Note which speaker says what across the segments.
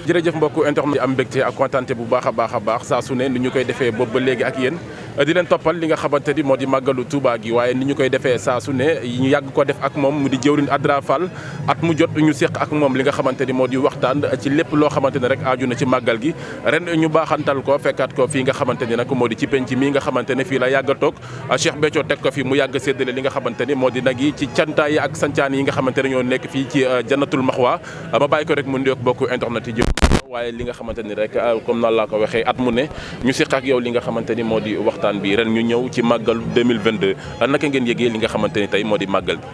Speaker 1: jërëjëf mbokku internet am mbégte ak kontaante bu baax a baax saa su ne ni ñu koy defee boobu ba léegi ak yéen di leen toppal li nga xamante ni moo di màggalu Touba gi waaye ni ñu koy defee saa su ne ñu yàgg ko def ak moom mu di jëwriñ Adra Fall at mu jot ñu séq ak moom li nga xamante ni moo di waxtaan ci lépp loo xamante ne rek aaju na ci màggal gi ren ñu baaxantal ko fekkaat ko fii nga xamante ni nag moo di ci penc mi nga xamante ne fii la yàgg a toog Cheikh Béthio teg ko fi mu yàgg séddale li nga xamante ni moo di nag yi ci cantaa yi ak sancaan yi nga xamante ne ñoo nekk fii ci Jannatul Maxwa ma bàyyi ko rek mu nuyoo bokku internet yi waaye li nga xamante ni rek comme noonu laa ko waxee at mu ne ñu seq ak yow li nga xamante ni moo di waxtaan bi ren ñu ñëw ci màggal 2022 naka ngeen yëgee li nga xamante ni tey moo di màggal bi.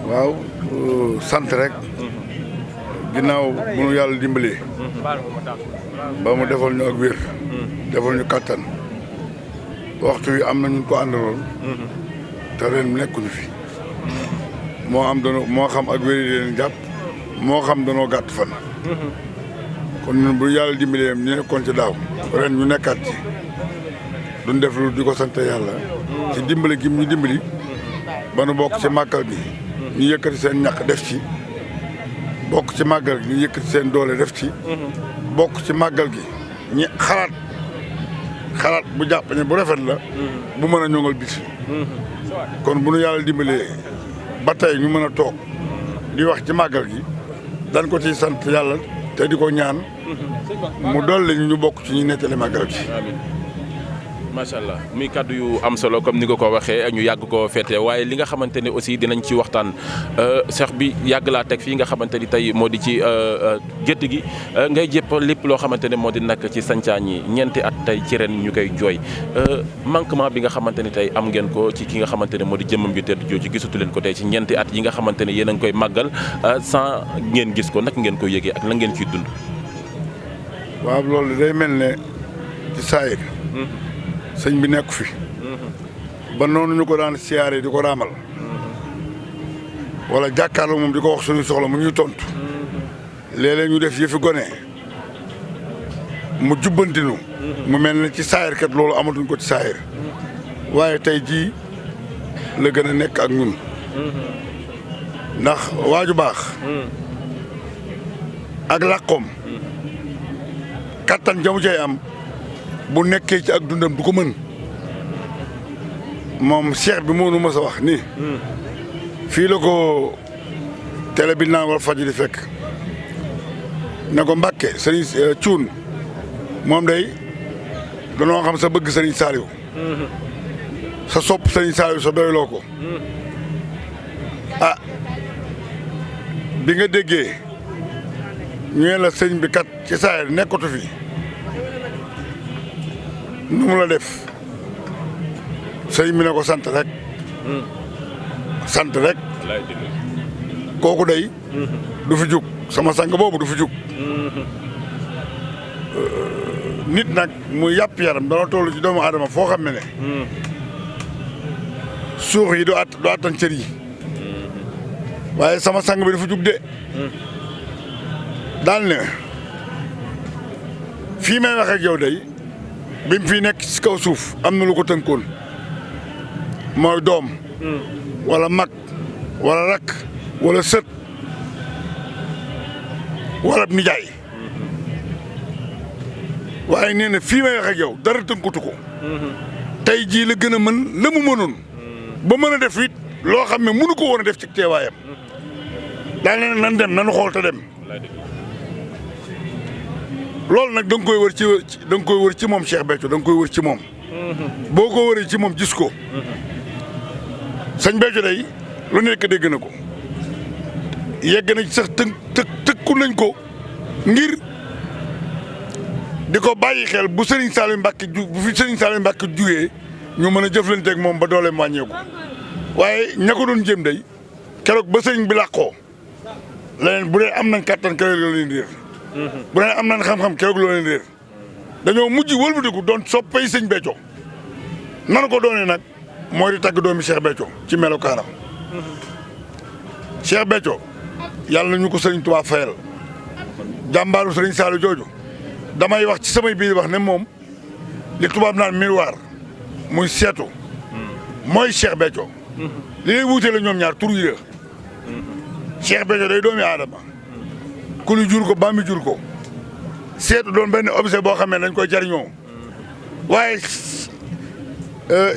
Speaker 2: waaw sant rek. ginnaaw bu nu yàlla dimbalee. ba mu defal ñu ak wér. defal ñu kattan. waxtu wi am na ñu ko àndaloon. te ren nekkuñu fi. moo xam ak wér yi leen jàpp moo xam danoo gàtt fan. kon ñun bu yàlla dimbalee ñu nekkoon ci daaw ren ñu nekkaat ci duñ def lu di ko sant yàlla ci dimbali gi ñu dimbali ba nu bokk ci màggal gi ñu yëkkati seen ñaq def ci bokk ci màggal gi ñu yëkkati seen doole def ci bokk ci màggal gi ñi xalaat bu jàpp ne bu rafet la bu mën a ñoŋal bis kon bu nu yàlla dimbalee ba tey ñu mën a toog di wax ci màggal gi dañ ko ciy sant yàlla te di ko ñaan mu dolli ñu bokk ci ñu nettali màggal gi.
Speaker 1: macha allah muy kàddu yu am solo comme ni nga ko waxee ñu yàgg ko féete waaye li nga xamante ne aussi dinañ ci waxtaan Cheikh bi yàgg laa teg fii nga xamante ni tey moo di ci gétt gi ngay jëpp lépp loo xamante ne moo di nag ci sancaan yi ñeenti at tey ci ren ñu koy jooy manquement bi nga xamante ni tey am ngeen ko ci ki nga xamante ne moo di jëmmam bi tedd jooju gisatu leen ko tey ci ñeenti at yi nga xamante ne yéen a ngi koy màggal sans ngeen gis ko nag ngeen ko yëgee ak la ngeen ciy dund.
Speaker 2: waaw loolu day mel ne ci saayir sëñ bi nekku fi ba noonu ñu ko daan siyaare di ko raamal wala jàkkaarloo moom di ko wax suñuy soxla mu ñuy tontu léeg-léeg ñu def yëfi gone mu jubbantinu mu mel ne ci saayir kat loolu amatuñ ko ci saayir waaye tey jii la gën a nekk ak ñun ndax waaju baax ak làqoom kattan jamu cay am bu nekkee ci ak dundam du ko mën moom cheikh bi moo nu mës a wax ni fii la ko télé bi naan Walfadjri fekk ne ko Mbàkke sëriñ Cuun moom day danoo xam sa bëgg sëriñ Saliou sa sopp sëriñ Saliou sa doyloo ko ah bi nga déggee ñu la sëriñ bi kat ci saayir nekkatu fi nu mu la def sëriñ bi ne ko sant rek sant rek kooku day du fi jug sama sang boobu du fi jug nit nag muy yàpp yaram dana toll ci doomu aadama foo xam ne suux yi du attan cër yi waaye sama sang bi du fi jug de daal ne fii may wax ak yow day bi mu fi nekk ci kaw suuf am na lu ko tënkoon mooy doom wala mag wala rakk wala sët wala nijaay waaye nee na fii may wax ak yow dara tënkutu ko tey jii la gën a mën la mu mënoon ba mën a def it loo xam ne mënu ko woon a def ci teewaayam daal ne nan dem nanu xool te dem loolu nag da nga koy wër ci moom Cheikh Béthio da nga koy wër ci moom boo ko wëree ci moom gis ko sëñ Béthio day lu nekk dégg na ko yegg na ci sax tëkku nañ ko ngir di ko bàyyi xel bu Serigne Saliou Mbacké bu fi Serigne Saliou Mbacké jugee ñu mën a jëflanteeg moom ba dooleem wàññeeku waaye ña ko doon jëm day keroog ba sëriñ bi làqoo leneen bu dee am nañ kattan keroog loo leen réer bu dee am nañ xam-xam keroog loo leen réer dañoo mujj wëlbatiku doon soppay sëñ Béthio nan ko doonee nag mooy di tagg doomi Cheikh Béthio ci melokaanam Cheikh Béthio yàlla na ñu ko sëriñ Tuubaa fayal jàmbaaru sëriñ Saliou jooju damay wax ci samay biir wax ne moom li tubaab naan miroir muy seetu mooy Cheikh Béthio li lay wuute la ñoom ñaar tur yi la Cheikh Béthio day doomi aadama ku ñu jur ko ba mi jur ko seetu doon benn objet boo xam ne dañ koy jariñoo waaye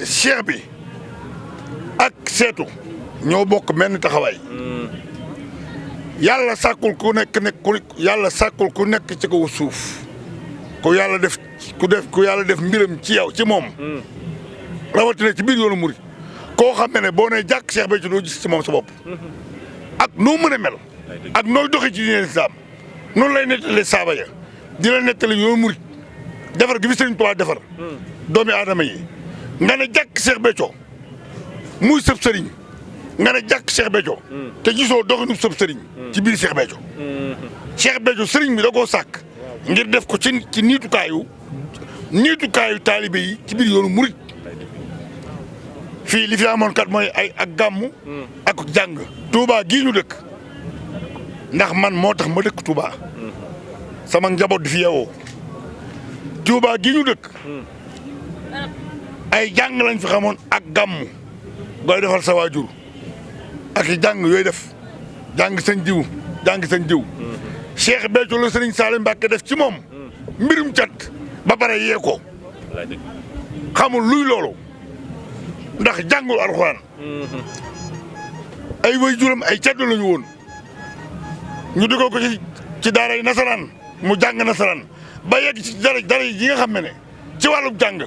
Speaker 2: cheikh bi ak seetu ñoo bokk benn taxawaay yàlla sàkkul ku nekk yàlla sàkkul ku nekk ci kaw suuf ku yàlla def mbiram ci yow ci moom rawatina ci biir yoonu murit koo xam ne boo nee jàkk Cheikh Béthio doo gis ci moom sa bopp ak noo mën a mel ak nooy doxee ci diine lislaam noonu lay nettali saaba ya di la nettali yoonu murit defar gi fi Sëriñ Tuubaa defar doomi aadama yi nga ne jàkk Cheikh Béthio muy sëb sëriñ nga ne jàkk Cheikh Béthio te gisoo doxinu sëb sëriñ ci biir Cheikh Béthio Cheikh Béthio sëriñ bi da koo sàkk ngir def ko ci niitukaayu taalibe yi ci biir yoonu murit fii li fi amoon kat mooy ak gàmmu ak jàng Touba gii ñu dëkk ndax man moo tax ma dëkk Touba sama njaboot di fi yeewoo Touba gii ñu dëkk ay jàng lañ fi xamoon ak gàmmu gooy defal sa waajur ak i jàng yooyu def jàng sëñ diw Cheikh Béthio la Sëriñ Saliou Mbacké def ci moom mbirum cat ba pare yee ko xamul luy loolu ndax jàngul alxuraan ay way juram ay caddo lañu woon ñu dugal ko ci daara yi nasaraan mu jàng nasaraan ba yegg ci dara yi nga xam ne ci wàllum jàng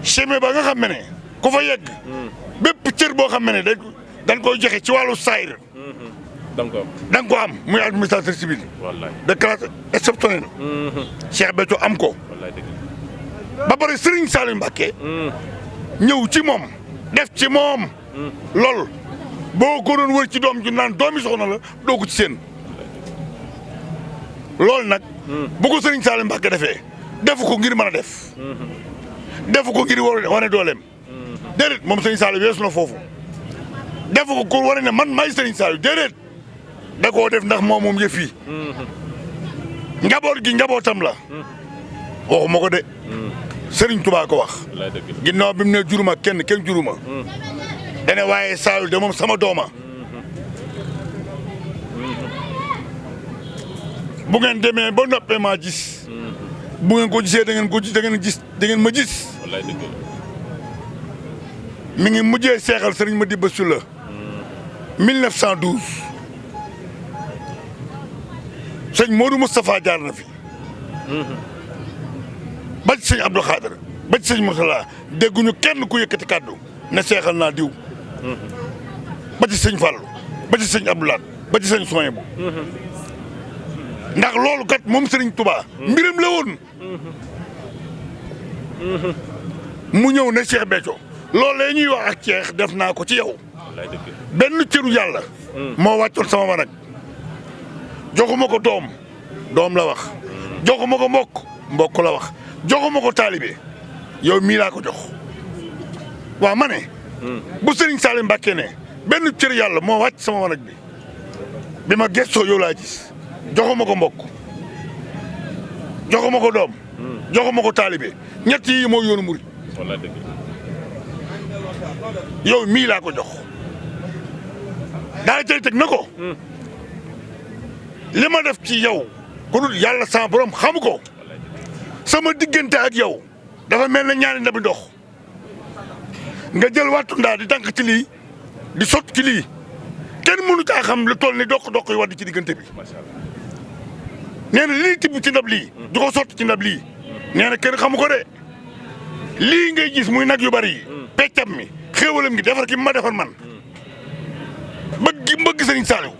Speaker 2: chemin ba nga xam ne ku fa yegg bépp cër boo xam ne dañ koy joxe ci wàllu saayir da nga ko am muy administrateur civil de classe exceptionnelle Cheikh Béthio am ko ba pare Sëriñ Saliou Mbacké ñëw ci moom def ci moom lool boo ko doon wër ci doom ju naan doomi soxna la doo ko ci seen loolu nag bu ko Sëriñ Saliou Mbacké defee defu ko ngir mën a defu ko ngir wane dooleem déedéet moom Sëriñ Saliou weesu na foofu defu ko wane ne man maay Sëriñ Saliou déedéet da koo def ndax moom yëf yi njaboot gi njabootam la waxuma ko de Sëriñ Tuubaa ko wax ginnaaw bi mu ne juruma kenn juruma dane waaye Saliou de moom sama dooma bu ngeen demee ba noppee maa gis bu ngeen ko gisee da ngeen ma gis mi ngi mujjee seexal Sëriñ Madiba Sylla 1912 sëñ Modou Moustapha jaar na fi ba ci sëñ Abdou Khader ba ci sëñ Mourtala dégguñu kenn ku yëkkati kàddu ne seexal naa diw ba ci sëñ Fallou ba ci sëñ Abdoulaye ba ci sëñ Souhaïbou ndax loolu kat moom Sëriñ Touba mbiram la woon mu ñëw ne Cheikh Béthio loolu la ñuy wax ak Cheikh def naa ko ci yow benn cëru yàlla moo wàccoon sama ma nag joxuma ko doom la wax joxuma ko mbokk la wax joxuma ko taalibe yow mii laa ko jox waaw ma ne bu Sëriñ Saliou Mbacké ne benn cër yàlla moo wàcc sama wanag bi ma gëstoo yow laa gis joxuma ko mbokk joxuma ko doom joxuma ko taalibe ñett yi moo yoonu murit yow mii laa ko jox daa cay teg na ko li ma def ci yow ku dul yàlla sama borom xamu ko sama diggante ak yow dafa mel ne ñaari ndabi ndox nga jël wattu ndaa di tànk ci lii di sot ci lii kenn mënu caa xam lu toll ni doq yi wadd ci diggante bi nee na lii tibb ci ndab lii du ko sotti ci ndab lii nee na kenn xamu ko de lii ngay gis muy nag yu bari yi peccam mi xéewalam gi defar gi ma defar man bëgg Sëriñ Saliou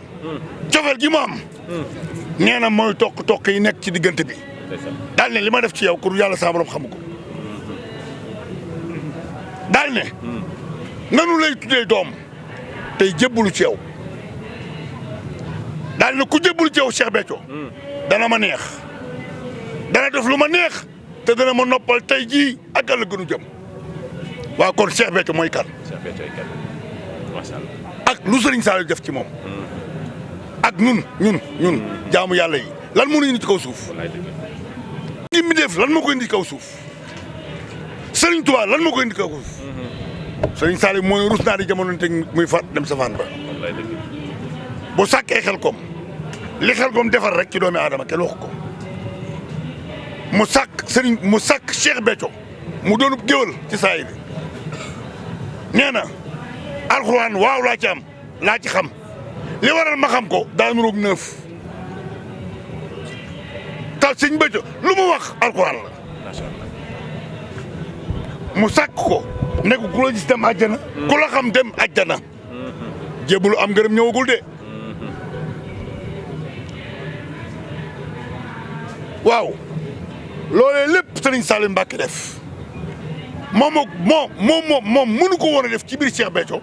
Speaker 2: cofeel gi mu am nee na mooy toq yi nekk ci diggante bi daal ne li ma def ci yow kur yàlla sama borom xamu ko daal ne nanu lay tuddee doom tey jébbalu ci yow daal ne ku jébbalu ci yow Cheikh Béthio dana ma neex dana def lu ma neex te dana ma noppal tey jii ak ëllëg gënu jëm waaw kon Cheikh Béthio mooy kan ak lu Sëriñ Saliou def ci moom ak ñun jaamu yàlla yi lan moo ñu indi ci kaw suuf ngi mi def lan moo ko indi ci kaw suuf Sëriñ Tuubaa lan moo koy indi kaw Sëriñ Saliou mooy rus naa di jamono te muy faat dem safaan ba bu sàkkee xel koom li xel koom defar rek ci doomi aadama kenn wax ko mu sàkk Cheikh Béthio mu doonub géwël ci saa yi nee na alxuraan waaw laa ci xam li waral ma xam ko daa nuroog 9 tal sëñ Béthio lu mu wax alxuraan la mu sàkk ko ne ko ku la gis dem àjjana ku la xam dem àjjana jébbalu am ngërëm ñëwagul de waaw loolee lépp Sëriñ Saliou Mbacké def moom mënu ko woon a def ci biir Cheikh Béthio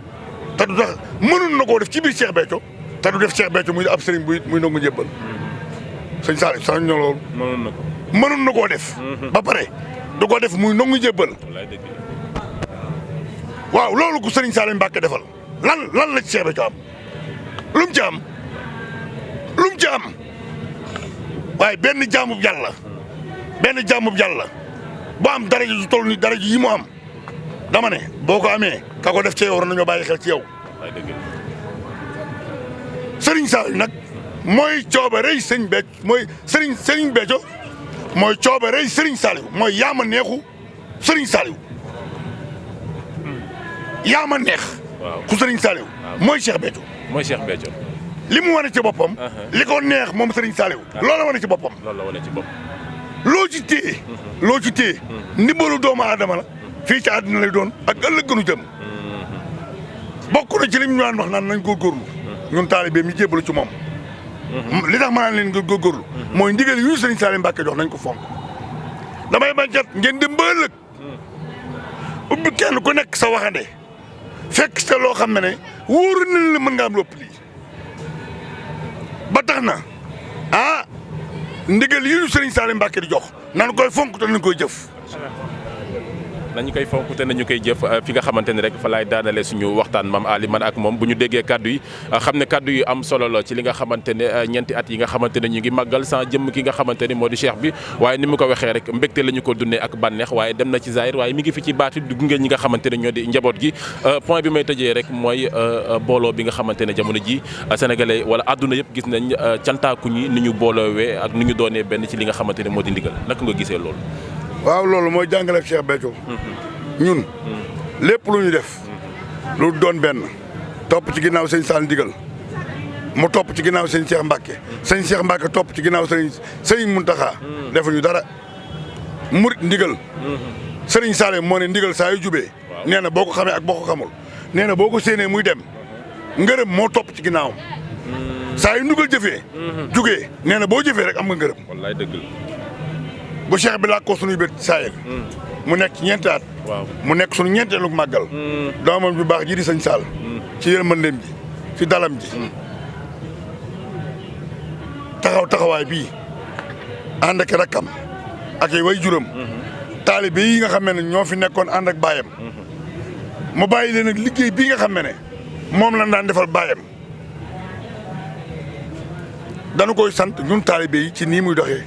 Speaker 2: te du tax mënoon na koo def ci biir Cheikh Béthio te du def Cheikh Béthio muy ab sëriñ muy nangu njëbbal sëñ Saliou sax ñu loolu mënoon na koo def ba pare du ko def muy nangu njëbbal waaw loolu ko Sëriñ Saliou Mbacké defal lan la ci Cheikh Béthio am lu mu ci am waaye benn jaamub yàlla bu am daraja ju toll ni daraja yi mu am dama ne boo ko amee ka ko def ci yow war nañoo bàyyi xel ci yow Sëriñ Saliou nag mooy coobarey sëñ Béthio mooy Sëriñ Béthio mooy coobarey Sëriñ Saliou mooy yaama neexu Sëriñ Saliou yaama neex ku Sëriñ Saliou mooy Cheikh Béthio li mu wane ci boppam li ko neex moom Sëriñ Saliou loolu la wane ci boppam loo ci téye ndimbalu doomu aadama la fii ci àddina lay doon ak ëllëg gënu jëm bokk na ci li ñu daan wax naan nañ góorgóorlu ñun taalibe mi jébbalu ci moom li tax ma naan leen nga góorgóorlu mooy ndigal yu ñu Sëriñ Saliou Mbacké jox nañ ko fonk damay bañ cat ngeen dem ba ëllëg ubbi kenn ku nekk sa waxande fekk sa loo xam ne wóoru na la mën nga am lopp lii ba tax na ndigal yi ñu Sëriñ Saliou Mbacké di jox nan koy fonk te nañ koy jëf
Speaker 1: nañu koy fonk te nañu koy jëf fi nga xamante ni rek fa laay daanale suñu waxtaan maam Ali man ak moom bu ñu déggee kaddu yi xam ne kaddu yu am solo la ci li nga xamante ne ñeenti at yi nga xamante ne ñu ngi màggal sans jëmm ki nga xamante ni moo di cheikh bi waaye ni mu ko waxee rek mbégte la ñu ko dundee ak bànneex waaye dem na ci zahir waaye mi ngi fi ci baati du gunge ñi nga xamante ne ñoo di njaboot gi point bi may tëjee rek mooy booloo bi nga xamante ne jamono ji sénégalais wala àdduna yëpp gis nañ cantaaku ñi ni ñu booloowee ak ni ñu doonee benn ci li nga xamante ne moo di ndigal naka nga gisee loolu
Speaker 2: waaw loolu mooy jàngale Cheikh Béthio ñun lépp lu ñu def lu doon benn topp ci ginnaaw sëñ Sall ndigal mu topp ci ginnaaw sëñ Cheikh Mbacké topp ci ginnaaw sëñ Mountakha defuñu dara murit ndigal sëriñ Sall moo ne ndigal saa yu jubee nee na boo ko xamee ak boo ko xamul nee na boo ko séenee muy dem ngërëm moo topp ci ginnaawam saa yu ndigal jëfee jugee nee na boo jëfee rek am nga ngërëm
Speaker 1: wallaay dëgg la
Speaker 2: bu cheikh bi laa ko suñuy bët saayel mu nekk ci ñeenti at mu nekk suñu ñeenteelu màggal doomam ju baax ji di sëñ Sall ci yërmandeem ji ci dalam ji taxawaay bii ànd ak rakkam ak way juram taalibe yi nga xam ne ñoo fi nekkoon ànd ak baayam mu bàyyi leen ak liggéey bii nga xam ne moom lañ daan defal baayam dañu koy sant ñun taalibe yi ci nii muy doxee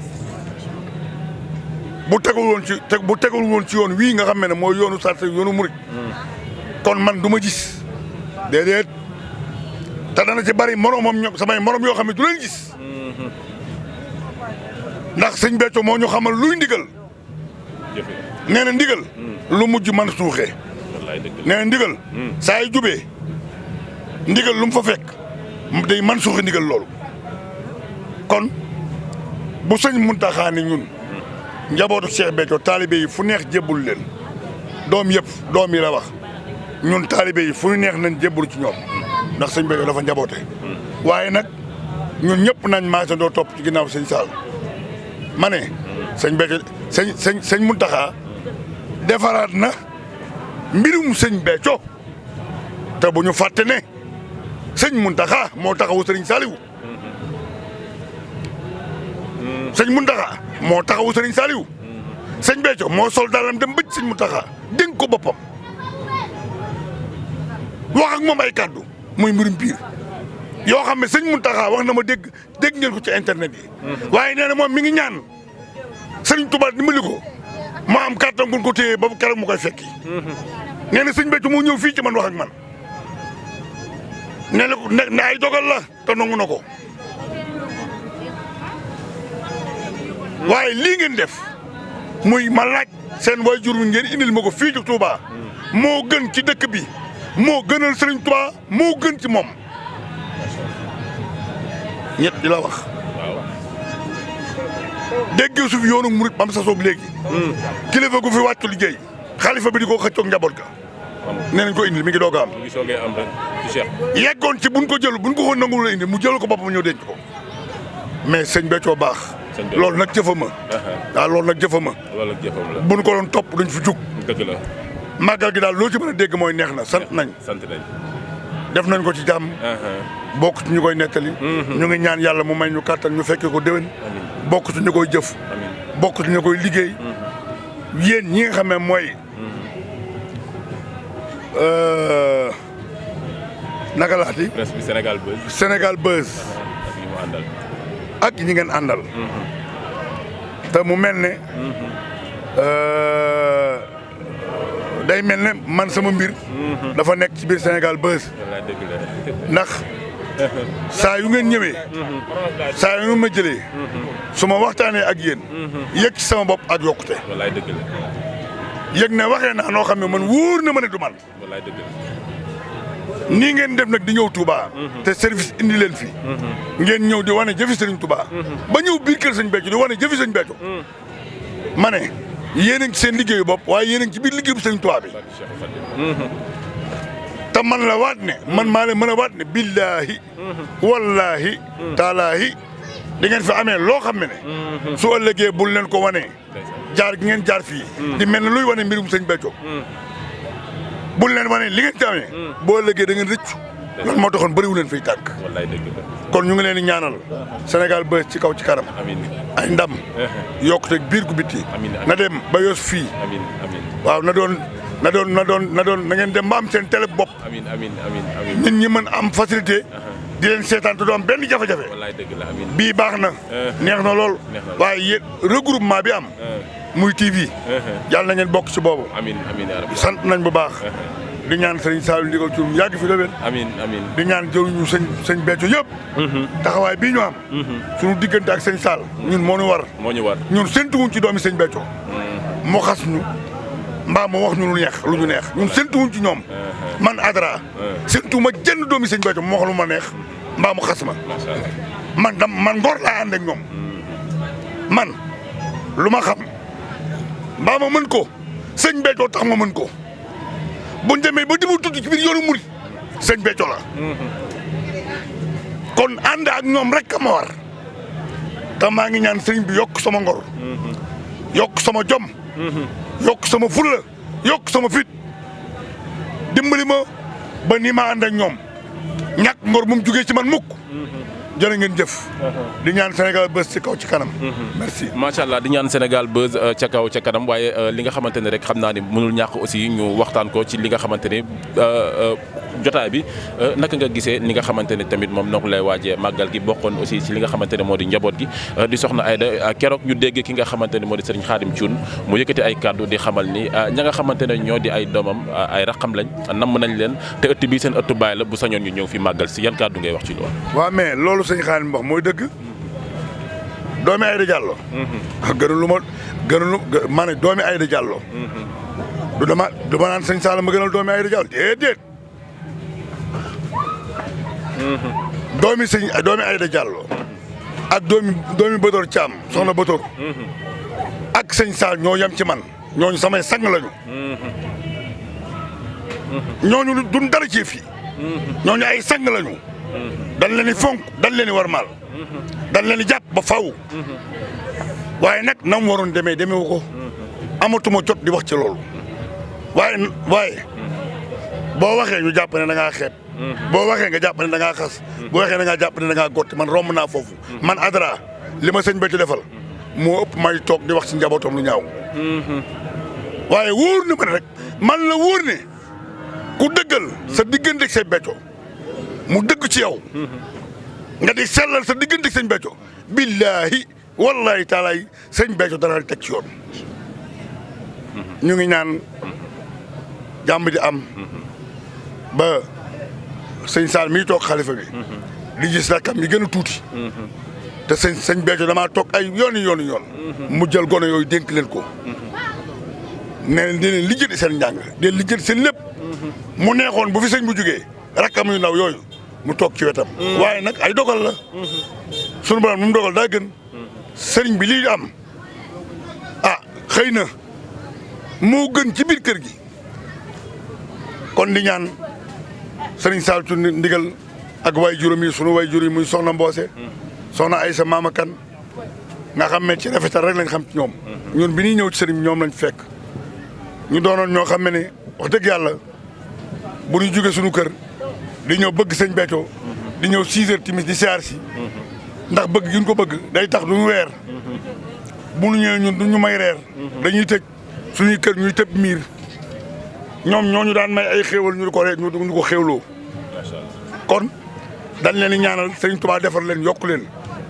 Speaker 2: bu tegul woon ci yoon wii nga xam ne mooy yoonu sart yoonu murit kon man du ma gis déedéet te dana ci bari moromam ñoom samay morom yoo xam ne du leen gis ndax sëñ Béthio moo ñu xamal luy ndigal nee na ndigal lu mujj man suuxee nee na ndigal saa yu jubee ndigal lu mu fa fekk day man suuxee ndigal loolu kon bu sëñ Mountakha ni ñun njabootu Cheikh Béthio taalibe yi fu neex jébbul leen doom yëpp doom yi la wax ñun taalibe yi fu neex nañ jébbul ci ñoom ndax sëñ Béthio dafa njaboote waaye nag ñun ñëpp nañ maasandoo topp ci ginnaaw sëñ Sall ma ne sëñ Béthio sëñ Mountakha defaraat na mbirum sëñ Béthio te bu ñu fàtte ne sëñ Mountakha moo taxawu sëriñ Saliou sëñ Mountakha moo taxawu sëriñ Saliou sëñ Béthio moo sol dalam dem bëj sëñ Mountakha dénk ko boppam wax ak moom ay kàddu muy mbirum biir yoo xam ne sëñ Mountakha wax na ma dégg ngeen ko ci internet yi waaye nee na moom mi ngi ñaan sëriñ Touba dimbali ko ma am kàttan gu ko téye ba keroog mu koy fekki. nee na sëñ Béthio moo ñëw fii ci man wax ak man nee na ko ne ay dogal la te nangu na ko waaye lii ngeen def muy ma laaj seen waajur wi ngeen indil ma ko fii ci Touba moo gën ci dëkk bi moo gënal Serigne Touba moo gën ci moom ñett di la wax. déggee su fi yoonu murit bam sa soog léegi. kilifa gu fi wàccu liggéey xalifa bi di ko xëccoog njaboot ga. nee nañ ko indil mi ngi doog a am.
Speaker 1: mi ngi soogee am ren ci Cheikh.
Speaker 2: yeggoon ci buñ ko jël buñ ko xoon nangu la indi mu jël ko boppam ñëw denc ko mais sëñ Béthio baax. loolu nag jëfama. waaw loolu nag jëfama.
Speaker 1: loolu nag jëfama la.
Speaker 2: buñ ko doon topp duñ fi jug.
Speaker 1: dëgg la.
Speaker 2: màggal gi daal loo ci mën a dégg mooy neex na sant nañ.
Speaker 1: sant nañ.
Speaker 2: def nañ ko ci jàmm. bokk ci ñu koy nettali. ñu ngi ñaan yàlla mu may ñu kàttan ñu fekkee ko déwén. bokk ci ñu koy jëf. bokk ci ñu koy liggéey. yéen ñi nga xam ne mooy. naka laati.
Speaker 1: presse bi Sénégal Buzz.
Speaker 2: Sénégal Buzz.
Speaker 1: ak ñi mu àndal.
Speaker 2: ak ñi ngeen àndal. te mu mel ne. day mel ne man sama mbir. dafa nekk ci biir Sénégal Buzz. ndax saa yu ngeen ñëwee. saa yu ngeen ma jëlee. su ma waxtaanee ak yéen. yëg ci sama bopp ak yokkute.
Speaker 1: wallaay dëgg la.
Speaker 2: yëg ne waxee naa noo xam ne man wóor na ma ne du man.
Speaker 1: wallaay dëgg la.
Speaker 2: nii ngeen def nag di ñëw Touba. te service indi leen fi. ngeen ñëw di wane jëfi Sëriñ Touba. ba ñëw biir kër Sëñ Béthio di wane jëfi Sëñ Béthio. ma ne yéen a ngi ci seen liggéeyu bopp waaye yéen a ngi ci biir liggéeyu Sëriñ Touba bi. te man la waat ne man maa leen mën a waat ne billaahi wallaahi taalaahi di ngeen fi amee loo xam ne su ëllëgee bul leen ko wanee jaar gi ngeen jaar fii di mel ne luy wane mbirum Sëñ Béthio bul leen wanee li ngeen ci amee boo ëllëgee da ngeen rëccu lan moo taxoon bëriwu leen fiy tànk kon ñu ngi leen di ñaanal Sénégal Buzz ci kaw ci kanam ay ndam yokkute biir gu bitti na dem ba yos fii waaw na doon na ngeen dem ba am seen télé bopp. nit ñi mën am facilité. di leen seetaan te du am benn jafe-jafe. bii baax na. neex na lool. waaye yéen regroupement bi am. muy TV. yàlla na ngeen bokk ci boobu. sant nañ bu baax. di ñaan sëñ Saliou ndigal ci yàgg fi déwén. di ñaan jëruñu sëñ Béthio yëpp. taxawaay bii ñu am. suñu diggante ak sëñ Sall. ñun moo ñu war. ñun séntuwuñ ci doomi sëñ Béthio. moo xas ñu. mbaa ma wax ñu lu ñu neex ñun séntuwuñ ci ñoom man Adra séntu ma jënd doomi Sëñ Béthio mu wax lu ma neex mbaa mu xas ma man ngor laa ànd ak ñoom man lu ma xam mbaa ma mën ko Sëñ Béthio tax ma mën ko buñ demee ba di mu tudd ci biir yoonu murit Sëñ Béthio la kon ànd ak ñoom rek ka ma war te maa ngi ñaan sëriñ bi yokk sama ngor yokk sama jom yokk sama fulla yokk sama fit dimbali ma ba ni ma ànd ak ñoom ñàkk ngor mu jugee ci man mukk jërë ngeen jëf di ñaan Sénégal Buzz ci kaw ci kanam merci
Speaker 1: macha allah di ñaan Sénégal Buzz ca kaw ca kanam waaye li nga xamante ne rek xam naa ni mënul ñàkk aussi ñu waxtaan ko ci li nga xamante ne jotaay bi naka nga gisee ni nga xamante ne tamit moom noo lay waajee màggal gi bokkoon aussi ci li nga xamante ne moo di njaboot gi di soxna Aida keroog ñu dégg ki nga xamante ne moo di Serigne Khadim Thioune mu yëkkati ay kàddu di xamal ni ña nga xamante ne ñoo di ay doomam ay raqam lañ namm nañ leen te ëtt bi seen ëttu baay la bu sañoon ñu ñëw fi màggal si yan kàddu ngay wax ci loolu.
Speaker 2: waaw mais loolu sëñ Khadim wax mooy dëgg doomi Aida Diallo ma ne doomi Aida Diallo du dama naan sëñ Sall ma gënal doomi Aida Diallo déedéet doomi Aida Diallo ak doomi Bator Thiam soxna Bator ak sëñ Sall ñoo yem ci man ñooñu samay sang lañu ñooñu duñ dara ci fii ñooñu ay sang lañu dañ leen di fonk dañ leen di warmaal dañ leen di jàpp ba faw waaye nag na mu waroon demeewu ko amatuma jot di wax ci loolu waaye boo waxee ñu jàpp ne da ngaa xeeb boo waxee nga jàpp ne da ngaa xas boo waxee da ngaa jàpp ne da ngaa gotti man romb naa foofu man Adra li ma sëñ Béthio defal moo ëpp may toog di wax ci njabootam lu ñaaw waaye wóor na ma ne rek man la wóor ne ku dëggal sa diggante ak sëñ Béthio mu dëgg ci yow nga di sellal sa diggante ak sëñ Béthio billaahi wallaahi taalaay sëñ Béthio dana la teg ci yoon ñu ngi ñaan jàmm di am ba sëñ Sall mii toog xalifa bi di gis rakkam yi gën a tuuti te sëñ Béthio damaa toog ay yoon mu jël gone yooyu dénk leen ko ne leen di leen lijjanti seen njàng di leen lijjanti seen lépp mu neexoon bu fi sëñ bu jugee rakkam yu ndaw yooyu mu toog ci wetam waaye nag ay dogal la sunu borom nu mu dogal daa gën sëriñ bi lii am xëy na moo gën ci biir kër gi kon di ñaan sëriñ Sall tu ndigal ak way juróom yi sunu way juróom yi muy soxna Mboose soxna Aysa Maama Kan nga xam ne ci rafetal rek lañ xam ci ñoom ñun bi ñuy ñëw ci sëriñ bi ñoom lañ fekk ñu doonoon ñoo xam ne wax dëgg yàlla bu ñu jógee suñu kër di ñëw bëgg sëñ Béthio di ñëw 6 heures timis di siyaar si ndax bëgg gi ñu ko bëgg day tax duñu weer bu ñu ñëwee ñun duñu may reer dañuy tëj suñuy kër ñuy tëb miir ñoom ñooñu daan may ay xéewal ñu ko xéewloo kon dañ leen di ñaanal Sëriñ Tuubaa defar leen yokk leen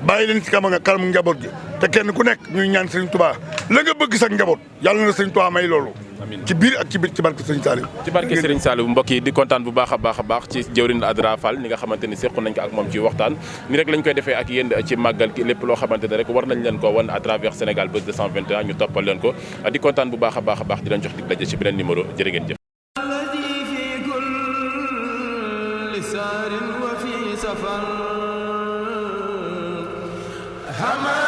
Speaker 2: bàyyi leen ci kanam njaboot gi te kenn ku nekk ñuy ñaan Sëriñ Tuubaa la nga bëgg sax njaboot yàlla na Sëriñ Tuubaa may loolu ci biir ak ci biir ci barke Sëriñ Saliou
Speaker 1: ci barke Sëriñ Saliou mbokk yi di kontaan bu baax a baax ci jëwriñ Adra Fall ni nga xamante ni sequ nañ ko ak moom ci waxtaan ni rek lañ koy defee ak yéen ci màggal ki lépp loo xamante ne rek war nañ leen ko wan à travers Sénégal Buzz 221 ñu toppal leen ko di kontaan bu baax a baax di leen jox dig daje ci beneen numéro jërë ngeen jëf
Speaker 3: Hama